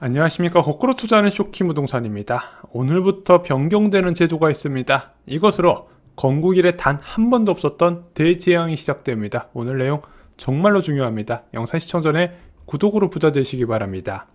안녕하십니까. 거꾸로 투자하는 쇼키무동산입니다. 오늘부터 변경되는 제도가 있습니다. 이것으로 건국 이래 단 한 번도 없었던 대재앙이 시작됩니다. 오늘 내용 정말로 중요합니다. 영상 시청 전에 구독으로 부자 되시기 바랍니다.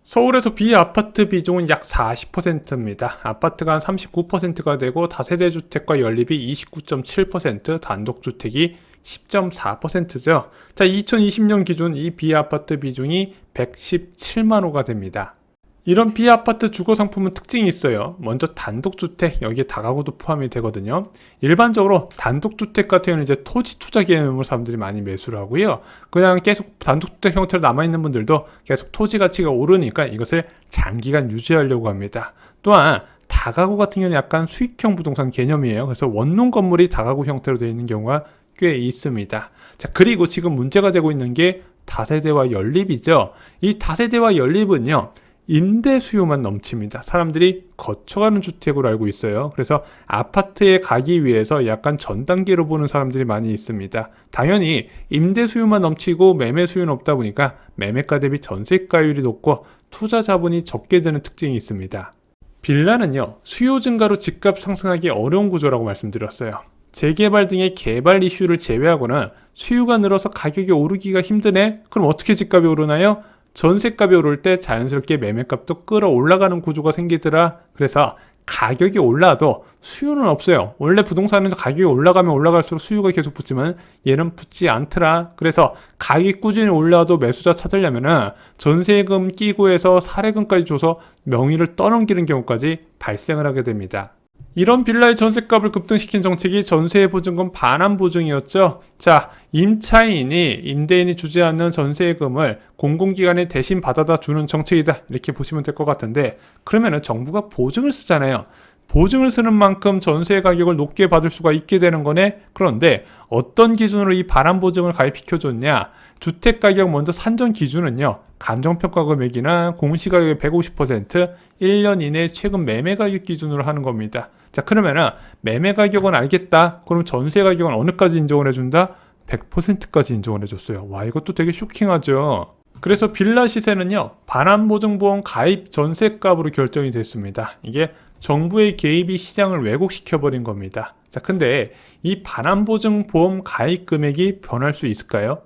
서울에서 비아파트 비중은 약 40%입니다. 아파트가 한 39%가 되고 다세대 주택과 연립이 29.7%, 단독주택이 10.4%죠. 자, 2020년 기준 이 비아파트 비중이 117만 호가 됩니다. 이런 비아파트 주거상품은 특징이 있어요. 먼저 단독주택, 여기에 다가구도 포함이 되거든요. 일반적으로 단독주택 같은 경우는 이제 토지 투자 개념으로 사람들이 많이 매수를 하고요. 그냥 계속 단독주택 형태로 남아있는 분들도 계속 토지 가치가 오르니까 이것을 장기간 유지하려고 합니다. 또한 다가구 같은 경우는 약간 수익형 부동산 개념이에요. 그래서 원룸 건물이 다가구 형태로 되어 있는 경우가 꽤 있습니다. 자, 그리고 지금 문제가 되고 있는 게 다세대와 연립이죠. 이 다세대와 연립은요, 임대 수요만 넘칩니다. 사람들이 거쳐가는 주택으로 알고 있어요. 그래서 아파트에 가기 위해서 약간 전 단계로 보는 사람들이 많이 있습니다. 당연히 임대 수요만 넘치고 매매 수요는 없다 보니까 매매가 대비 전세가율이 높고 투자 자본이 적게 드는 특징이 있습니다. 빌라는요, 수요 증가로 집값 상승하기 어려운 구조라고 말씀드렸어요. 재개발 등의 개발 이슈를 제외하고는 수요가 늘어서 가격이 오르기가 힘드네? 그럼 어떻게 집값이 오르나요? 전세값이 오를 때 자연스럽게 매매값도 끌어올라가는 구조가 생기더라. 그래서 가격이 올라도 수요는 없어요. 원래 부동산은 가격이 올라가면 올라갈수록 수요가 계속 붙지만 얘는 붙지 않더라. 그래서 가격이 꾸준히 올라도 매수자 찾으려면은 전세금 끼고 해서 사례금까지 줘서 명의를 떠넘기는 경우까지 발생을 하게 됩니다. 이런 빌라의 전세값을 급등시킨 정책이 전세보증금 반환 보증이었죠. 자, 임대인이 주지 않는 전세금을 공공기관에 대신 받아다 주는 정책이다, 이렇게 보시면 될 것 같은데, 그러면은 정부가 보증을 쓰잖아요. 보증을 쓰는 만큼 전세 가격을 높게 받을 수가 있게 되는 거네. 그런데 어떤 기준으로 이 반환 보증을 가입시켜줬냐? 주택가격 먼저 산정 기준은요, 감정평가 금액이나 공시가격의 150%, 1년 이내 최근 매매가격 기준으로 하는 겁니다. 자, 그러면은 매매가격은 알겠다. 그럼 전세가격은 어느까지 인정을 해준다? 100%까지 인정을 해줬어요. 와, 이것도 되게 쇼킹하죠. 그래서 빌라 시세는요, 반환보증보험 가입 전세값으로 결정이 됐습니다. 이게 정부의 개입이 시장을 왜곡시켜버린 겁니다. 자, 근데 이 반환보증보험 가입 금액이 변할 수 있을까요?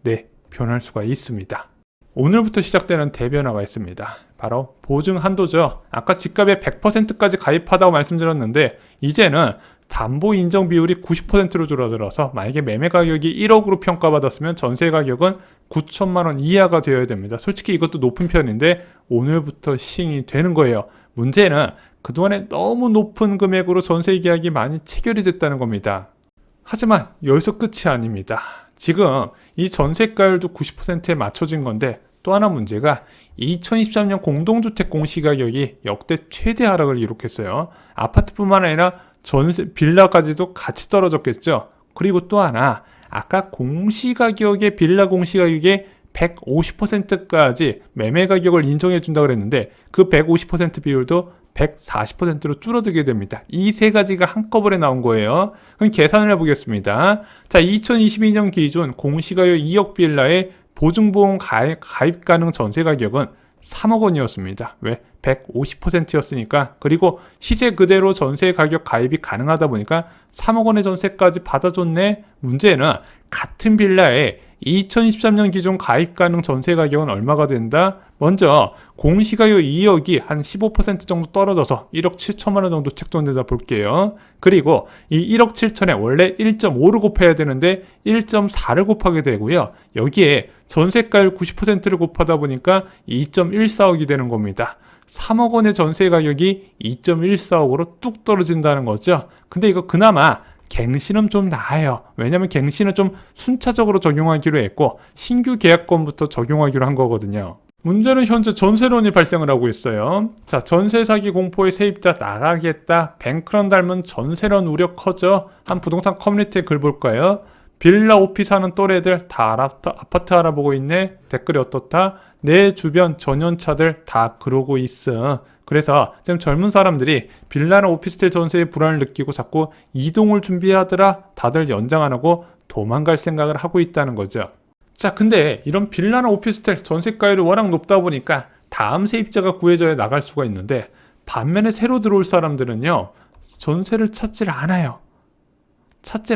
네, 변할 수가 있습니다. 오늘부터 시작되는 대변화가 있습니다. 바로 보증 한도죠. 아까 집값의 100%까지 가입하다고 말씀드렸는데, 이제는 담보 인정 비율이 90%로 줄어들어서 만약에 매매 가격이 1억으로 평가받았으면 전세 가격은 9천만 원 이하가 되어야 됩니다. 솔직히 이것도 높은 편인데 오늘부터 시행이 되는 거예요. 문제는 그동안에 너무 높은 금액으로 전세 계약이 많이 체결이 됐다는 겁니다. 하지만 여기서 끝이 아닙니다. 지금 이 전세가율도 90%에 맞춰진 건데, 또 하나 문제가 2023년 공동주택 공시가격이 역대 최대 하락을 기록했어요. 아파트뿐만 아니라 전세, 빌라까지도 같이 떨어졌겠죠. 그리고 또 하나, 아까 공시가격의 빌라 공시가격의 150%까지 매매 가격을 인정해 준다고 그랬는데, 그 150% 비율도 140%로 줄어들게 됩니다. 이 세 가지가 한꺼번에 나온 거예요. 그럼 계산을 해보겠습니다. 자, 2022년 기준 공시가격 2억 빌라의 보증보험 가입 가능 전세 가격은 3억 원이었습니다. 왜? 150%였으니까. 그리고 시세 그대로 전세 가격 가입이 가능하다 보니까 3억 원의 전세까지 받아줬네. 문제는 같은 빌라에 2023년 기준 가입 가능 전세 가격은 얼마가 된다? 먼저 공시가격 2억이 한 15% 정도 떨어져서 1억 7천만 원 정도 책정되다 볼게요. 그리고 이 1억 7천에 원래 1.5를 곱해야 되는데 1.4를 곱하게 되고요. 여기에 전세가율 90%를 곱하다 보니까 2.14억이 되는 겁니다. 3억 원의 전세 가격이 2.14억으로 뚝 떨어진다는 거죠. 근데 이거 그나마 갱신은 좀 나아요. 왜냐면 갱신은 좀 순차적으로 적용하기로 했고 신규 계약권부터 적용하기로 한 거거든요. 문제는 현재 전세론이 발생을 하고 있어요. 자, 전세 사기 공포에 세입자 나가겠다. 뱅크런 닮은 전세론 우려 커져. 한 부동산 커뮤니티에 글 볼까요? 빌라 오피스 하는 또래들 다 아파트 알아보고 있네. 댓글이 어떻다? 내 주변 전연차들 다 그러고 있어. 그래서 지금 젊은 사람들이 빌라나 오피스텔 전세에 불안을 느끼고 자꾸 이동을 준비하더라. 다들 연장 안 하고 도망갈 생각을 하고 있다는 거죠. 자, 근데 이런 빌라나 오피스텔 전세가율이 워낙 높다 보니까 다음 세입자가 구해져야 나갈 수가 있는데, 반면에 새로 들어올 사람들은요, 전세를 찾질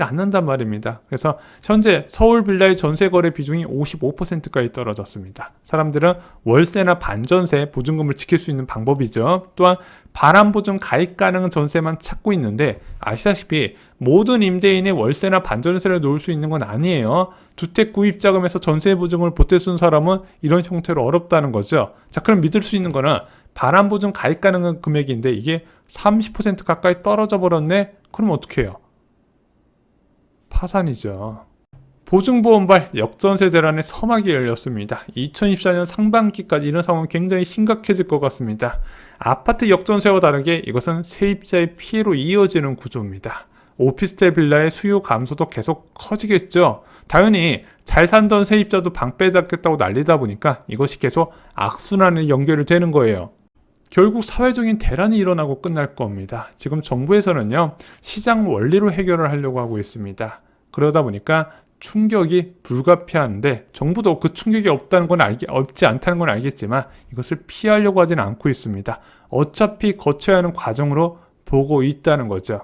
않는단 말입니다. 그래서 현재 서울 빌라의 전세 거래 비중이 55%까지 떨어졌습니다. 사람들은 월세나 반전세 보증금을 지킬 수 있는 방법이죠. 또한 반환보증 가입 가능한 전세만 찾고 있는데, 아시다시피 모든 임대인이 월세나 반전세를 놓을 수 있는 건 아니에요. 주택 구입 자금에서 전세 보증을 보태 쓴 사람은 이런 형태로 어렵다는 거죠. 자, 그럼 믿을 수 있는 거는 반환보증 가입 가능한 금액인데 이게 30% 가까이 떨어져 버렸네? 그럼 어떻게 해요? 파산이죠. 보증보험발 역전세 대란의 서막이 열렸습니다. 2024년 상반기까지 이런 상황은 굉장히 심각해질 것 같습니다. 아파트 역전세와 다르게 이것은 세입자의 피해로 이어지는 구조입니다. 오피스텔 빌라의 수요 감소도 계속 커지겠죠. 당연히 잘 살던 세입자도 방 빼닫겠다고 난리다 보니까 이것이 계속 악순환에 연결이 되는 거예요. 결국 사회적인 대란이 일어나고 끝날 겁니다. 지금 정부에서는요, 시장 원리로 해결을 하려고 하고 있습니다. 그러다 보니까 충격이 불가피한데, 정부도 그 충격이 없지 않다는 건 알겠지만 이것을 피하려고 하지는 않고 있습니다. 어차피 거쳐야 하는 과정으로 보고 있다는 거죠.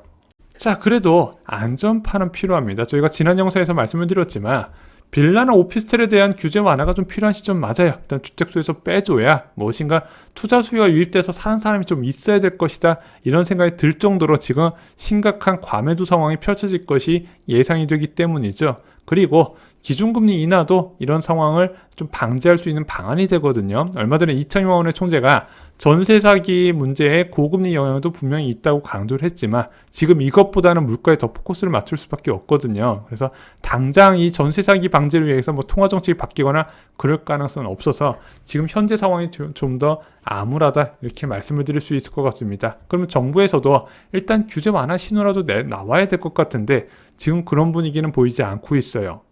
자, 그래도 안전판은 필요합니다. 저희가 지난 영상에서 말씀을 드렸지만 빌라나 오피스텔에 대한 규제 완화가 좀 필요한 시점 맞아요. 일단 주택수에서 빼줘야 무엇인가 투자 수요가 유입돼서 사는 사람이 좀 있어야 될 것이다, 이런 생각이 들 정도로 지금 심각한 과매도 상황이 펼쳐질 것이 예상이 되기 때문이죠. 그리고 기준금리 인하도 이런 상황을 좀 방지할 수 있는 방안이 되거든요. 얼마 전에 이창용 의원의 총재가 전세 사기 문제에 고금리 영향도 분명히 있다고 강조를 했지만 지금 이것보다는 물가에 더 포커스를 맞출 수밖에 없거든요. 그래서 당장 이 전세 사기 방지를 위해서 뭐 통화 정책이 바뀌거나 그럴 가능성은 없어서 지금 현재 상황이 좀 더 암울하다, 이렇게 말씀을 드릴 수 있을 것 같습니다. 그러면 정부에서도 일단 규제 완화 신호라도 나와야 될 것 같은데 지금 그런 분위기는 보이지 않고 있어요.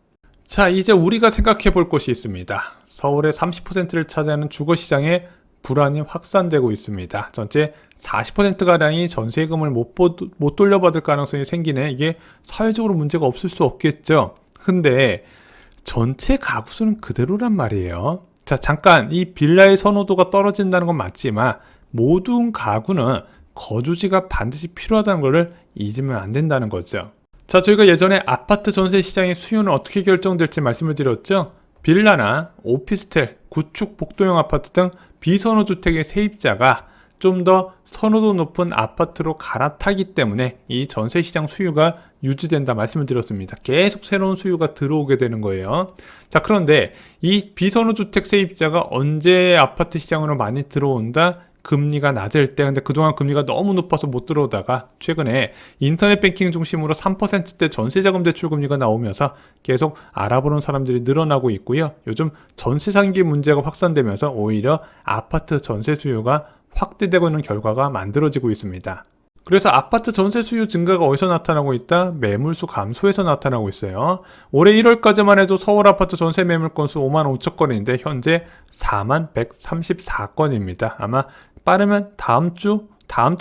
자, 이제 우리가 생각해 볼 것이 있습니다. 서울의 30%를 차지하는 주거시장에 불안이 확산되고 있습니다. 전체 40%가량이 전세금을 못 돌려받을 가능성이 생기네. 이게 사회적으로 문제가 없을 수 없겠죠. 근데 전체 가구 수는 그대로란 말이에요. 자, 잠깐 이 빌라의 선호도가 떨어진다는 건 맞지만 모든 가구는 거주지가 반드시 필요하다는 것을 잊으면 안 된다는 거죠. 자, 저희가 예전에 아파트 전세 시장의 수요는 어떻게 결정될지 말씀을 드렸죠. 빌라나 오피스텔, 구축 복도형 아파트 등 비선호 주택의 세입자가 좀 더 선호도 높은 아파트로 갈아타기 때문에 이 전세 시장 수요가 유지된다 말씀을 드렸습니다. 계속 새로운 수요가 들어오게 되는 거예요. 자, 그런데 이 비선호 주택 세입자가 언제 아파트 시장으로 많이 들어온다? 금리가 낮을 때. 근데 그동안 금리가 너무 높아서 못 들어오다가 최근에 인터넷 뱅킹 중심으로 3%대 전세자금 대출 금리가 나오면서 계속 알아보는 사람들이 늘어나고 있고요. 요즘 전세 사기 문제가 확산되면서 오히려 아파트 전세 수요가 확대되고 있는 결과가 만들어지고 있습니다. 그래서 아파트 전세 수요 증가가 어디서 나타나고 있다? 매물수 감소에서 나타나고 있어요. 올해 1월까지만 해도 서울 아파트 전세 매물 건수 5만 5천 건인데 현재 4만 134건입니다. 아마 빠르면 다음 주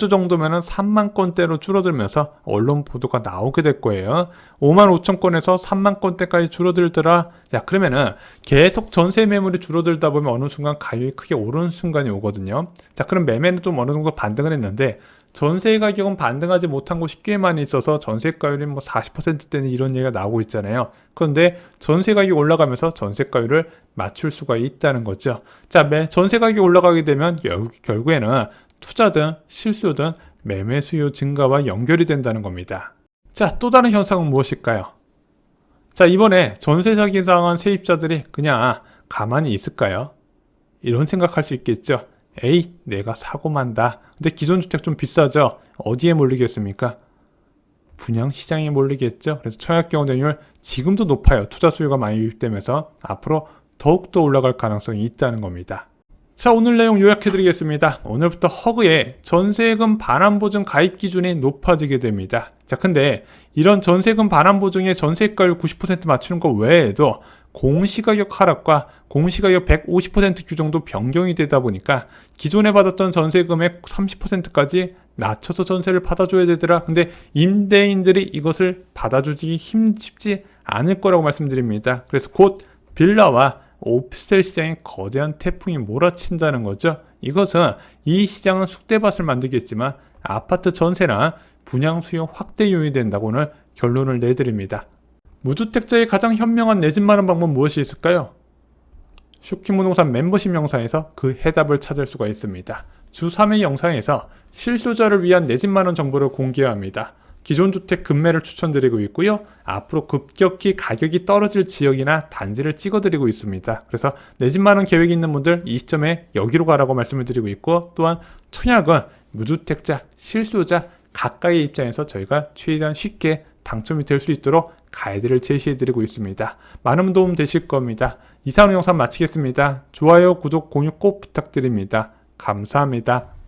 정도면은 3만 건대로 줄어들면서 언론 보도가 나오게 될 거예요. 5만 5천 건에서 3만 건대까지 줄어들더라. 야, 그러면은 계속 전세 매물이 줄어들다 보면 어느 순간 가격이 크게 오르는 순간이 오거든요. 자, 그럼 매매는 좀 어느 정도 반등을 했는데 전세 가격은 반등하지 못한 곳이 꽤 많이 있어서 전세가율이 뭐 40%대는 이런 얘기가 나오고 있잖아요. 그런데 전세 가격이 올라가면서 전세가율을 맞출 수가 있다는 거죠. 자, 전세 가격이 올라가게 되면 결국에는 투자든 실수든 매매 수요 증가와 연결이 된다는 겁니다. 자, 또 다른 현상은 무엇일까요? 자, 이번에 전세 사기 당한 세입자들이 그냥 가만히 있을까요? 이런 생각할 수 있겠죠. 에이, 내가 사고 만다. 근데 기존 주택 좀 비싸죠? 어디에 몰리겠습니까? 분양시장에 몰리겠죠? 그래서 청약경쟁률 지금도 높아요. 투자 수요가 많이 유입되면서 앞으로 더욱더 올라갈 가능성이 있다는 겁니다. 자, 오늘 내용 요약해드리겠습니다. 오늘부터 허그의 전세금 반환보증 가입 기준이 높아지게 됩니다. 자, 근데 이런 전세금 반환보증의 전세가율 90% 맞추는 것 외에도 공시가격 하락과 공시가격 150% 규정도 변경이 되다 보니까 기존에 받았던 전세금의 30%까지 낮춰서 전세를 받아줘야 되더라. 근데 임대인들이 이것을 받아주기 쉽지 않을 거라고 말씀드립니다. 그래서 곧 빌라와 오피스텔 시장에 거대한 태풍이 몰아친다는 거죠. 이것은 이 시장은 쑥대밭을 만들겠지만 아파트 전세나 분양 수요 확대 요인이 된다고는 결론을 내드립니다. 무주택자의 가장 현명한 내 집 마련 방법 무엇이 있을까요? 쇼킹부동산 멤버십 영상에서 그 해답을 찾을 수가 있습니다. 주 3회 영상에서 실소자를 위한 내 집 마련 정보를 공개합니다. 기존 주택 급매를 추천드리고 있고요. 앞으로 급격히 가격이 떨어질 지역이나 단지를 찍어드리고 있습니다. 그래서 내 집 마련 계획이 있는 분들 이 시점에 여기로 가라고 말씀을 드리고 있고, 또한 청약은 무주택자, 실소자 가까이의 입장에서 저희가 최대한 쉽게 당첨이 될 수 있도록 가이드를 제시해드리고 있습니다. 많은 도움 되실 겁니다. 이상 영상 마치겠습니다. 좋아요, 구독, 공유 꼭 부탁드립니다. 감사합니다.